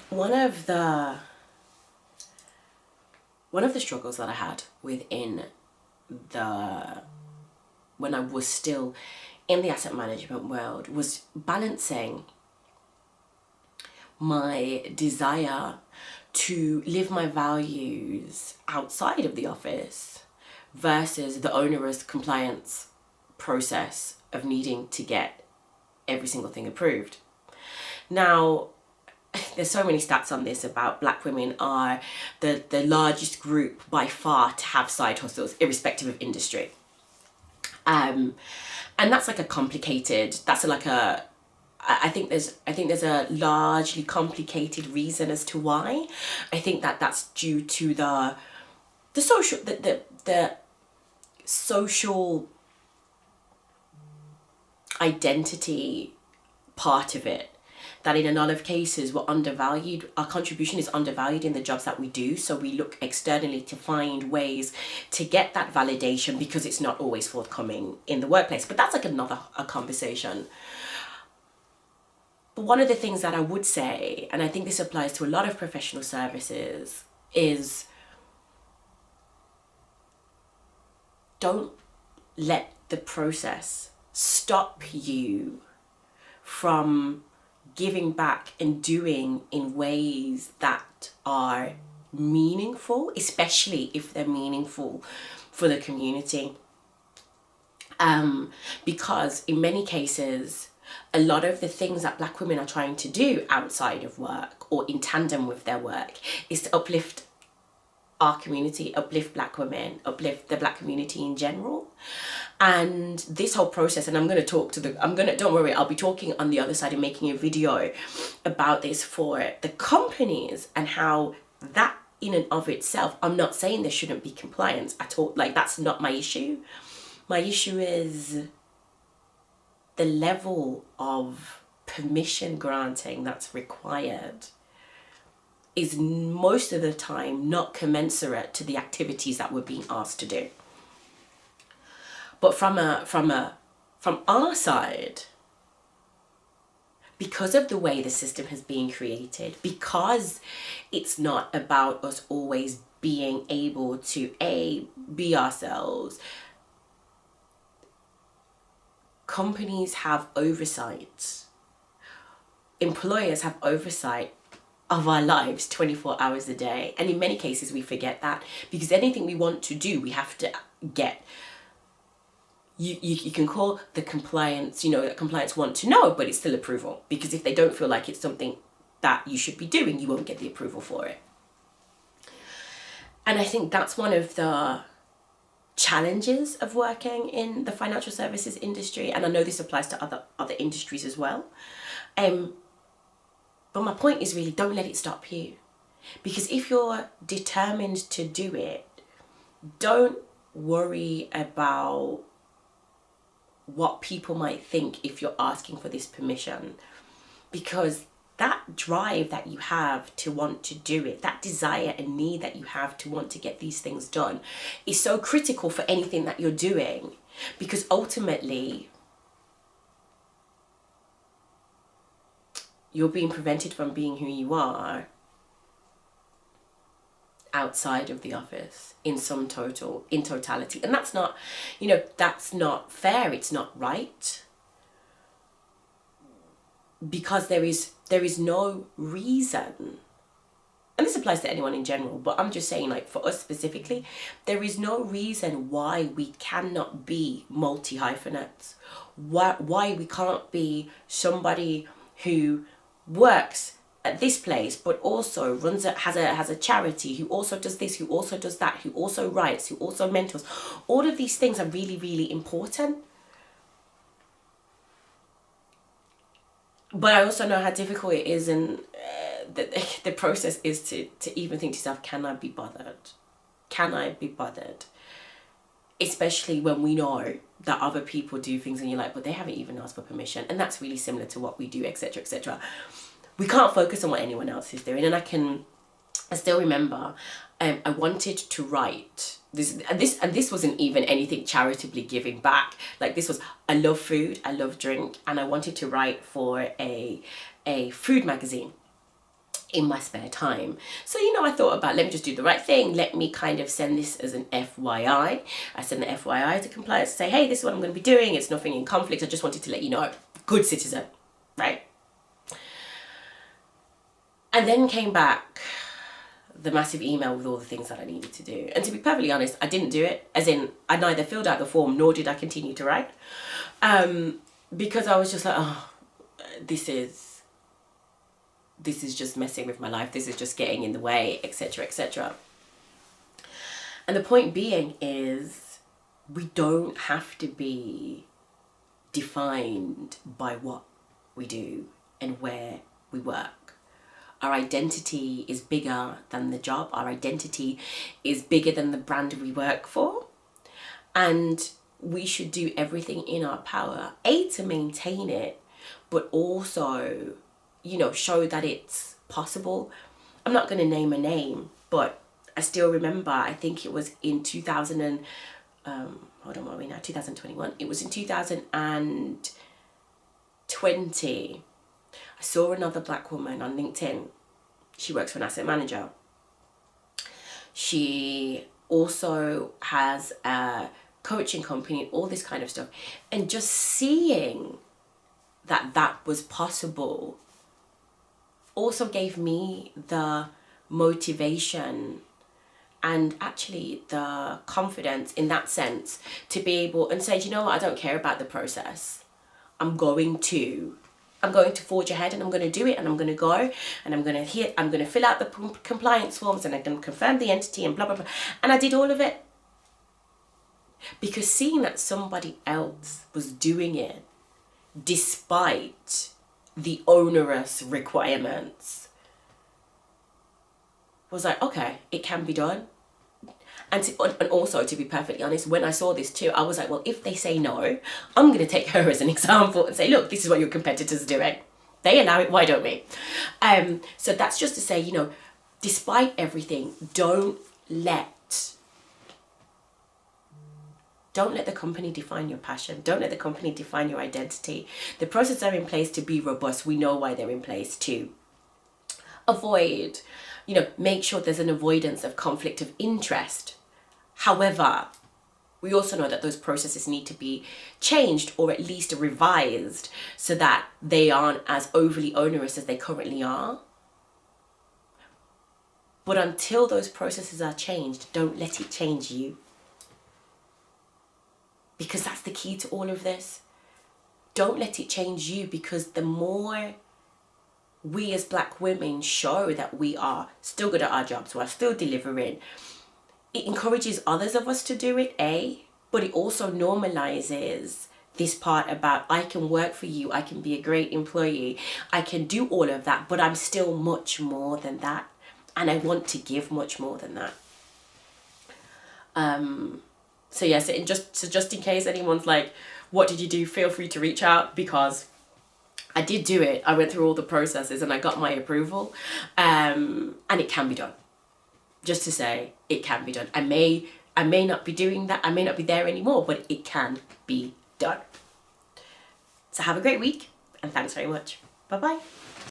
one of the struggles that I had within when I was still in the asset management world was balancing my desire to live my values outside of the office versus the onerous compliance process of needing to get every single thing approved. Now, there's so many stats on this about black women are the largest group by far to have side hustles, irrespective of industry. And that's like a complicated, I think there's a largely complicated reason as to why. I think that's due to the social identity part of it, that in a lot of cases we're undervalued. Our contribution is undervalued in the jobs that we do, so we look externally to find ways to get that validation because it's not always forthcoming in the workplace. But that's like a conversation. But one of the things that I would say, and I think this applies to a lot of professional services, is don't let the process stop you from giving back and doing in ways that are meaningful, especially if they're meaningful for the community. Because in many cases, a lot of the things that black women are trying to do outside of work or in tandem with their work is to uplift our community, uplift black women, uplift the black community in general. And this whole process, and don't worry, I'll be talking on the other side and making a video about this for the companies and how that in and of itself, I'm not saying there shouldn't be compliance at all. Like, that's not my issue. My issue is the level of permission granting that's required is most of the time not commensurate to the activities that we're being asked to do. But from our side, because of the way the system has been created, because it's not about us always being able to be ourselves, companies have oversight, employers have oversight of our lives 24 hours a day. And in many cases we forget that, because anything we want to do, we have to get, you can call the compliance, compliance want to know, but it's still approval, because if they don't feel like it's something that you should be doing, you won't get the approval for it. And I think that's one of the challenges of working in the financial services industry, and I know this applies to other industries as well. But my point is really, don't let it stop you. Because if you're determined to do it, don't worry about what people might think if you're asking for this permission. Because that drive that you have to want to do it, that desire and need that you have to want to get these things done, is so critical for anything that you're doing. Because ultimately, you're being prevented from being who you are outside of the office in totality. And that's not, that's not fair. It's not right. Because there is no reason, and this applies to anyone in general, but I'm just saying, like, for us specifically, there is no reason why we cannot be multi-hyphenates. Why we can't be somebody who works at this place but also has a charity, who also does this, who also does that, who also writes, who also mentors. All of these things are really, really important. But I also know how difficult it is, and the process is to even think to yourself, can I be bothered? Can I be bothered? Especially when we know that other people do things and you're like, but they haven't even asked for permission. And that's really similar to what we do, etc., etc. We can't focus on what anyone else is doing. And I still remember, I wanted to write this, and this wasn't even anything charitably giving back. Like, this was, I love food, I love drink, and I wanted to write for a food magazine in my spare time. So, I thought about, let me just do the right thing. Let me kind of send this as an FYI. I send the FYI to compliance to say, hey, this is what I'm going to be doing. It's nothing in conflict. I just wanted to let you know. Good citizen, right? And then came back the massive email with all the things that I needed to do. And to be perfectly honest, I didn't do it. As in, I neither filled out the form nor did I continue to write. Because I was just like, oh, this is just messing with my life. This is just getting in the way, etc., etc. And the point being is, we don't have to be defined by what we do and where we work. Our identity is bigger than the job. Our identity is bigger than the brand we work for. And we should do everything in our power, to maintain it, but also, show that it's possible. I'm not going to name a name, but I still remember, I think it was in 2021. It was in 2020. I saw another black woman on LinkedIn. She works for an asset manager. She also has a coaching company, all this kind of stuff. And just seeing that was possible also gave me the motivation and actually the confidence in that sense to be able and say, I don't care about the process. I'm going to forge ahead and I'm going to do it, and I'm going to go and I'm going to fill out the compliance forms and I'm going to confirm the entity and blah, blah, blah. And I did all of it because seeing that somebody else was doing it despite the onerous requirements was like, okay, it can be done. And also, to be perfectly honest, when I saw this too, I was like, well, if they say no, I'm going to take her as an example and say, look, this is what your competitors are doing. They allow it, why don't we? So that's just to say, despite everything, don't let the company define your passion. Don't let the company define your identity. The processes are in place to be robust. We know why they're in place, to avoid, make sure there's an avoidance of conflict of interest. However, we also know that those processes need to be changed or at least revised so that they aren't as overly onerous as they currently are. But until those processes are changed, don't let it change you. Because that's the key to all of this. Don't let it change you, because the more we as black women show that we are still good at our jobs, we are still delivering, it encourages others of us to do it, but it also normalizes this part about, I can work for you, I can be a great employee, I can do all of that, but I'm still much more than that, and I want to give much more than that. So yes, just in case anyone's like, what did you do? Feel free to reach out, because I did do it. I went through all the processes and I got my approval, and it can be done. Just to say, it can be done. I may not be doing that. I may not be there anymore, but it can be done. So have a great week, and thanks very much. Bye-bye.